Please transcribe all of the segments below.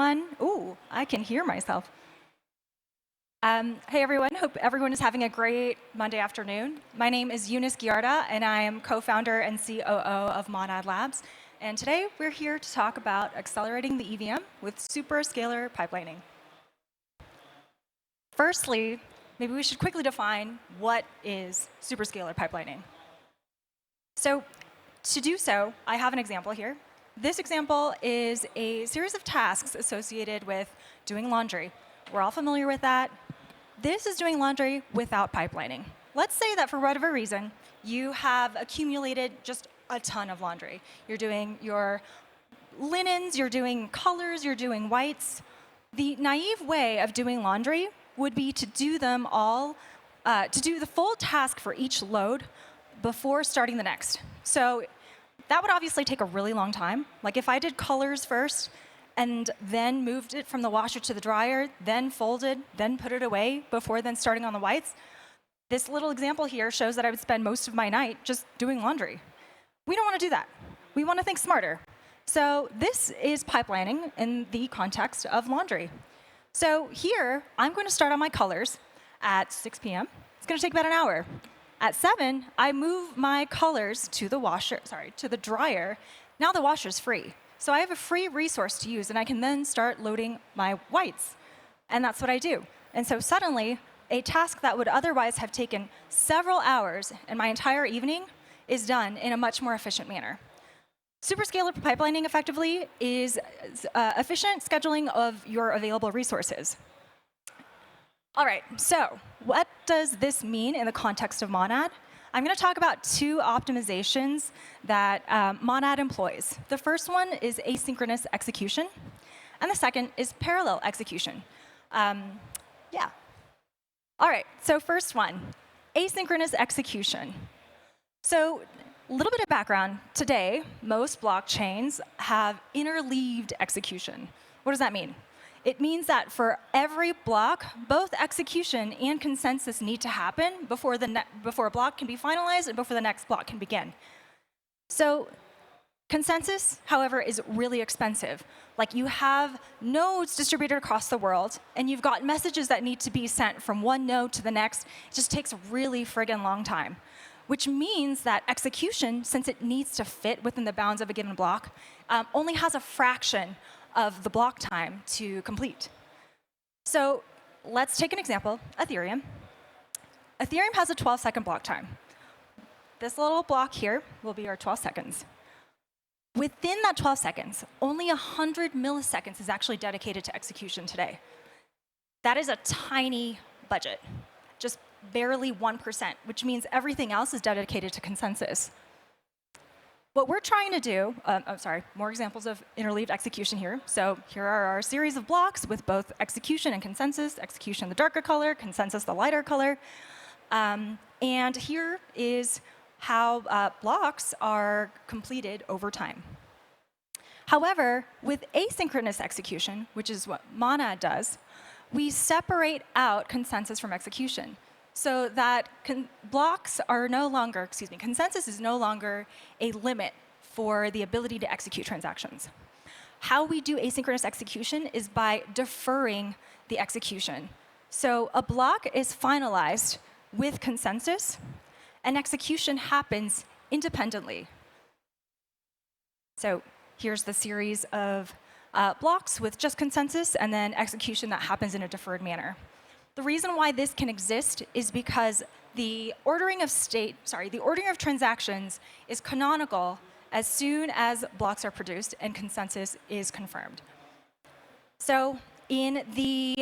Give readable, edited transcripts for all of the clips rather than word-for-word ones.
everyone. Ooh, I can hear myself. Hey, everyone. Hope everyone is having a great Monday afternoon. My name is Eunice Giarta, and I am co-founder and COO of Monad Labs. And today, we're here to talk about accelerating the EVM with Superscalar pipelining. Firstly, maybe we should quickly define what is Superscalar pipelining. So to do so, I have an example here. This example is a series of tasks associated with doing laundry. We're all familiar with that. This is doing laundry without pipelining. Let's say that for whatever reason, you have accumulated just a ton of laundry. You're doing your linens, you're doing colors, you're doing whites. The naive way of doing laundry would be to do them all, to do the full task for each load before starting the next. So that would obviously take a really long time. Like if I did colors first and then moved it from the washer to the dryer, then folded, then put it away before then starting on the whites, this little example here shows that I would spend most of my night just doing laundry. We don't want to do that. We want to think smarter. So this is pipelining in the context of laundry. So here, I'm going to start on my colors at 6 p.m. It's going to take about an hour. At 7, I move my colors to the dryer. Now the washer's free. So I have a free resource to use, and I can then start loading my whites. And that's what I do. And so suddenly, a task that would otherwise have taken several hours and my entire evening is done in a much more efficient manner. Superscalar pipelining effectively is efficient scheduling of your available resources. All right, so what does this mean in the context of Monad? I'm going to talk about two optimizations that Monad employs. The first one is asynchronous execution, and the second is parallel execution. Yeah. All right, so first one, asynchronous execution. So a little bit of background. Today, most blockchains have interleaved execution. What does that mean? It means that for every block, both execution and consensus need to happen before a block can be finalized and before the next block can begin. So consensus, however, is really expensive. Like you have nodes distributed across the world, and you've got messages that need to be sent from one node to the next. It just takes a really friggin' long time, which means that execution, since it needs to fit within the bounds of a given block, only has a fraction of the block time to complete. So let's take an example, Ethereum. Ethereum has a 12-second block time. This little block here will be our 12 seconds. Within that 12 seconds, only 100 milliseconds is actually dedicated to execution today. That is a tiny budget, just barely 1%, which means everything else is dedicated to consensus. What we're trying to do, more examples of interleaved execution here. So here are our series of blocks with both execution and consensus, execution the darker color, consensus the lighter color. And here is how blocks are completed over time. However, with asynchronous execution, which is what Monad does, we separate out consensus from execution, so that consensus is no longer a limit for the ability to execute transactions. How we do asynchronous execution is by deferring the execution. So a block is finalized with consensus, and execution happens independently. So here's the series of blocks with just consensus, and then execution that happens in a deferred manner. The reason why this can exist is because the ordering of transactions is canonical as soon as blocks are produced and consensus is confirmed. So in the,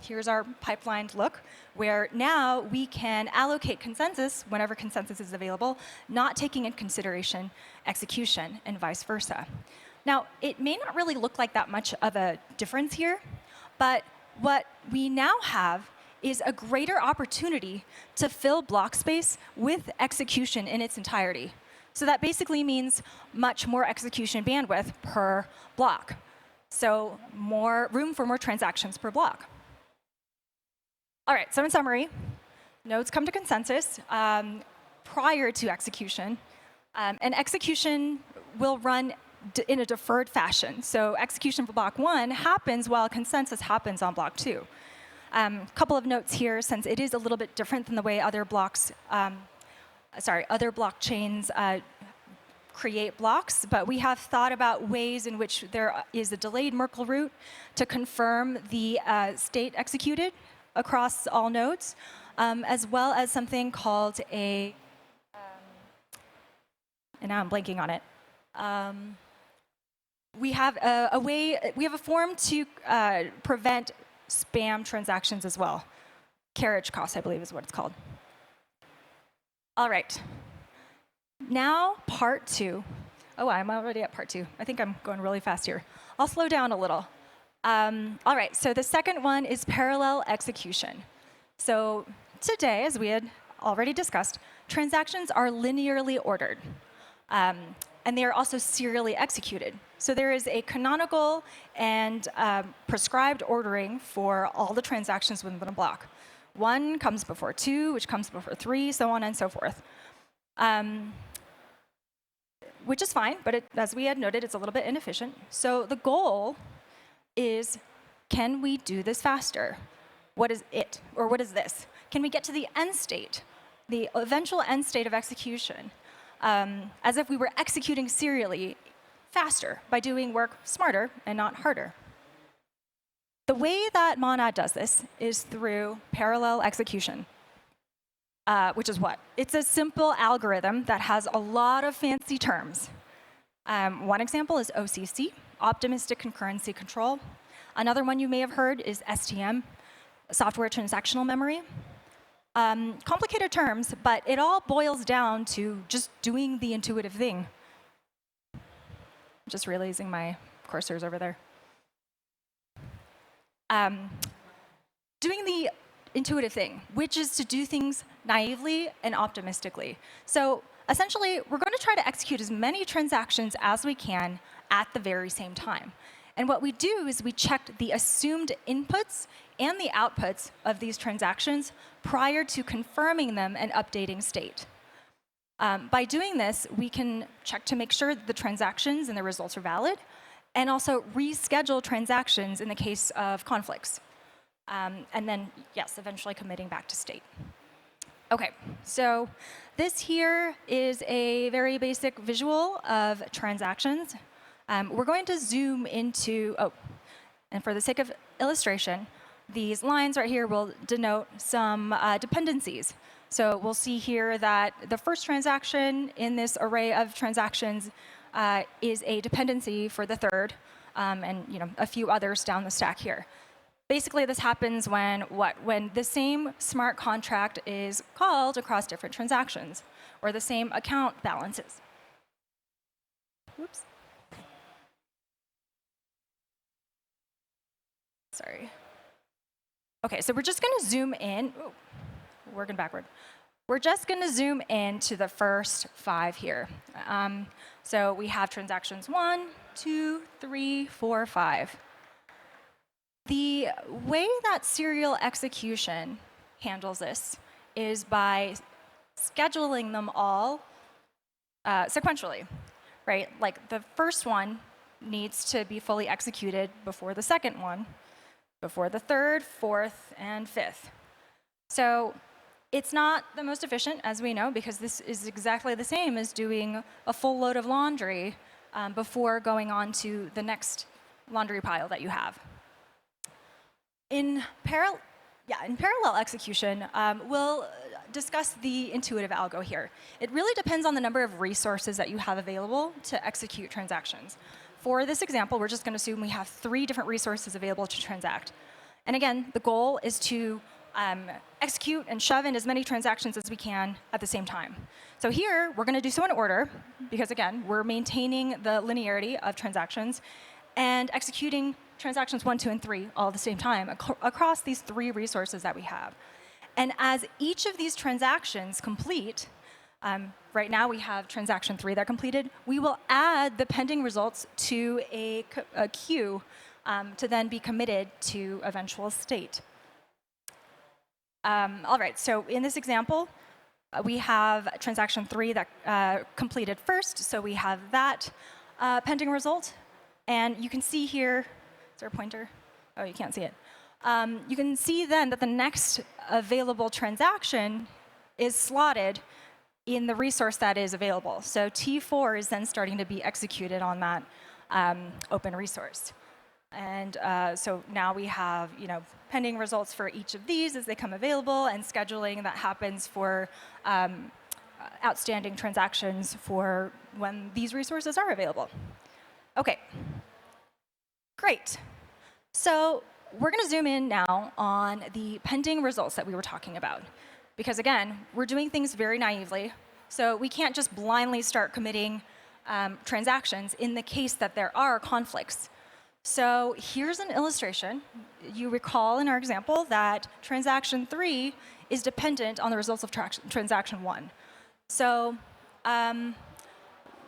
here's our pipelined look, where now we can allocate consensus whenever consensus is available, not taking into consideration execution and vice versa. Now, it may not really look like that much of a difference here, but what we now have is a greater opportunity to fill block space with execution in its entirety. So that basically means much more execution bandwidth per block. So more room for more transactions per block. All right, so in summary, nodes come to consensus prior to execution, and execution will run in a deferred fashion. So execution for block 1 happens while consensus happens on block 2. Couple of notes here, since it is a little bit different than the way other blockchains create blocks, but we have thought about ways in which there is a delayed Merkle route to confirm the state executed across all nodes, as well as something called and now I'm blanking on it. We have a form to prevent spam transactions as well. Carriage cost, I believe, is what it's called. All right. Now, part 2. Oh, I'm already at part 2. I think I'm going really fast here. I'll slow down a little. All right, so the second one is parallel execution. So today, as we had already discussed, transactions are linearly ordered. And they are also serially executed. So there is a canonical and prescribed ordering for all the transactions within a block. 1 comes before 2, which comes before 3, so on and so forth. Which is fine, but as we had noted, it's a little bit inefficient. So the goal is, can we do this faster? What is it, or what is this? Can we get to the end state, the eventual end state of execution, as if we were executing serially faster by doing work smarter and not harder? The way that Monad does this is through parallel execution, which is what? It's a simple algorithm that has a lot of fancy terms. One example is OCC, optimistic concurrency control. Another one you may have heard is STM, software transactional memory. Complicated terms, but it all boils down to just doing the intuitive thing. Just realizing my cursor's over there. Doing the intuitive thing, which is to do things naively and optimistically. So essentially, we're going to try to execute as many transactions as we can at the very same time. And what we do is we check the assumed inputs and the outputs of these transactions prior to confirming them and updating state. By doing this, we can check to make sure that the transactions and the results are valid, and also reschedule transactions in the case of conflicts. And then, yes, eventually committing back to state. OK, so this here is a very basic visual of transactions. We're going to zoom into, and for the sake of illustration, these lines right here will denote some dependencies. So we'll see here that the first transaction in this array of transactions is a dependency for the third, and a few others down the stack here. Basically, this happens when when the same smart contract is called across different transactions, or the same account balances. Oops. Sorry. OK, so we're just going to zoom in. Ooh, working backward. We're just going to zoom in to the first 5 here. So we have transactions 1, 2, 3, 4, 5. The way that serial execution handles this is by scheduling them all sequentially, right? Like the first one needs to be fully executed before the second one, before the third, fourth, and fifth. So it's not the most efficient, as we know, because this is exactly the same as doing a full load of laundry before going on to the next laundry pile that you have. In parallel execution, we'll discuss the intuitive algo here. It really depends on the number of resources that you have available to execute transactions. For this example, we're just going to assume we have 3 different resources available to transact. And again, the goal is to execute and shove in as many transactions as we can at the same time. So here, we're going to do so in order, because again, we're maintaining the linearity of transactions and executing transactions 1, 2, and 3 all at the same time across these 3 resources that we have. And as each of these transactions complete, right now we have transaction 3 that completed, we will add the pending results to a queue to then be committed to eventual state. All right, so in this example, we have transaction 3 that completed first, so we have that. pending result. And you can see here, is there a pointer? Oh, you can't see it. You can see then that the next available transaction is slotted in the resource that is available. So T4 is then starting to be executed on that open resource. And so now we have pending results for each of these as they come available, and scheduling that happens for outstanding transactions for when these resources are available. OK, great. So we're going to zoom in now on the pending results that we were talking about. Because again, we're doing things very naively. So we can't just blindly start committing transactions in the case that there are conflicts. So here's an illustration. You recall in our example that transaction 3 is dependent on the results of transaction 1. So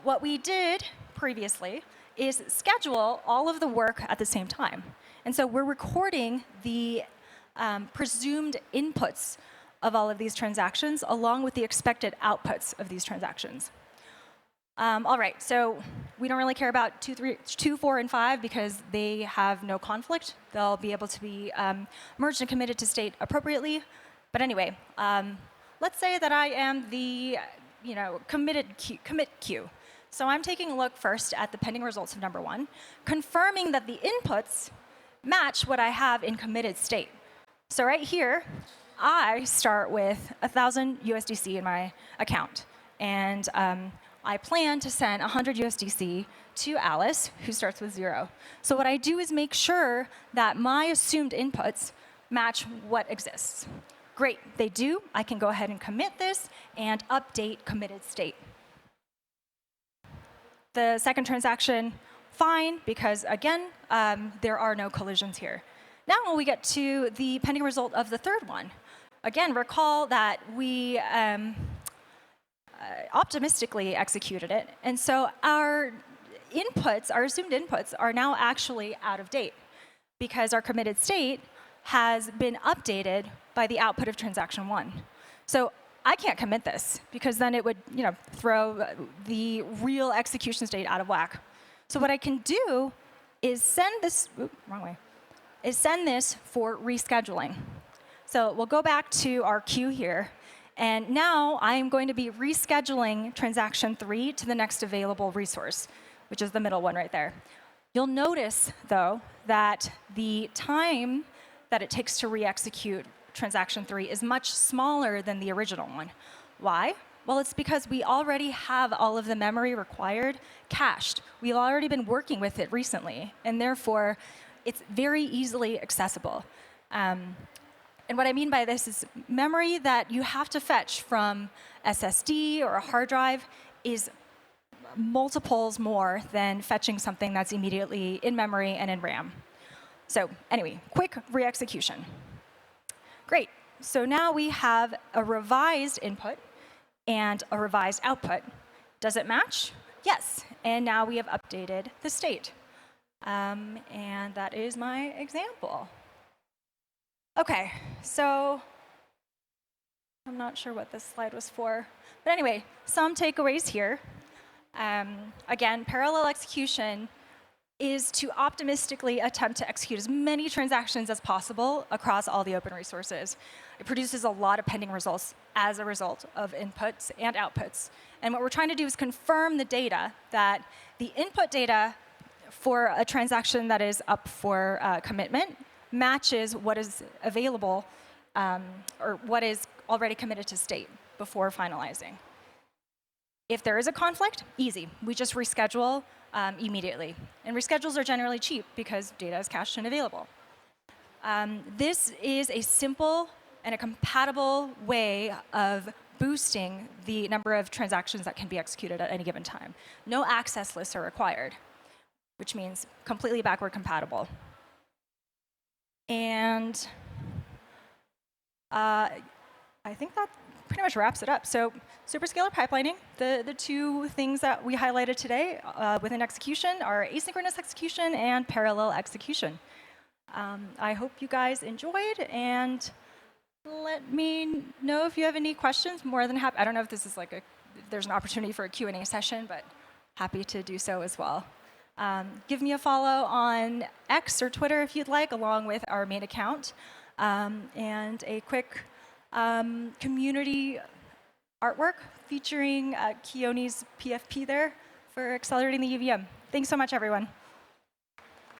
what we did previously is schedule all of the work at the same time. And so we're recording the presumed inputs of all of these transactions along with the expected outputs of these transactions. All right, so we don't really care about 2, 4, and 5 because they have no conflict. They'll be able to be merged and committed to state appropriately. But anyway, let's say that I am the commit queue. So I'm taking a look first at the pending results of number 1, confirming that the inputs match what I have in committed state. So right here, I start with 1,000 USDC in my account. And I plan to send 100 USDC to Alice, who starts with 0. So what I do is make sure that my assumed inputs match what exists. Great, they do. I can go ahead and commit this and update committed state. The second transaction, fine, because again, there are no collisions here. Now when we get to the pending result of the third one, again, recall that we optimistically executed it. And so our inputs, our assumed inputs, are now actually out of date because our committed state has been updated by the output of transaction 1. So I can't commit this because then it would throw the real execution state out of whack. So what I can do is send this, send this for rescheduling. So we'll go back to our queue here. And now I am going to be rescheduling transaction 3 to the next available resource, which is the middle one right there. You'll notice, though, that the time that it takes to re-execute transaction 3 is much smaller than the original one. Why? Well, it's because we already have all of the memory required cached. We've already been working with it recently, and therefore, it's very easily accessible. And what I mean by this is memory that you have to fetch from SSD or a hard drive is multiples more than fetching something that's immediately in memory and in RAM. So anyway, quick re-execution. Great. So now we have a revised input and a revised output. Does it match? Yes. And now we have updated the state. And that is my example. OK, so I'm not sure what this slide was for. But anyway, some takeaways here. Again, parallel execution is to optimistically attempt to execute as many transactions as possible across all the open resources. It produces a lot of pending results as a result of inputs and outputs. And what we're trying to do is confirm the data that the input data for a transaction that is up for commitment matches what is available or what is already committed to state before finalizing. If there is a conflict, easy. We just reschedule immediately. And reschedules are generally cheap because data is cached and available. This is a simple and a compatible way of boosting the number of transactions that can be executed at any given time. No access lists are required, which means completely backward compatible. And I think that pretty much wraps it up. So Superscalar pipelining, the two things that we highlighted today within execution are asynchronous execution and parallel execution. I hope you guys enjoyed, and let me know if you have any questions. More than happy. I don't know if this is like there's an opportunity for a Q&A session, but happy to do so as well. Give me a follow on X or Twitter if you'd like, along with our main account. And a quick community artwork featuring Eunice's PFP there for accelerating the UVM. Thanks so much, everyone.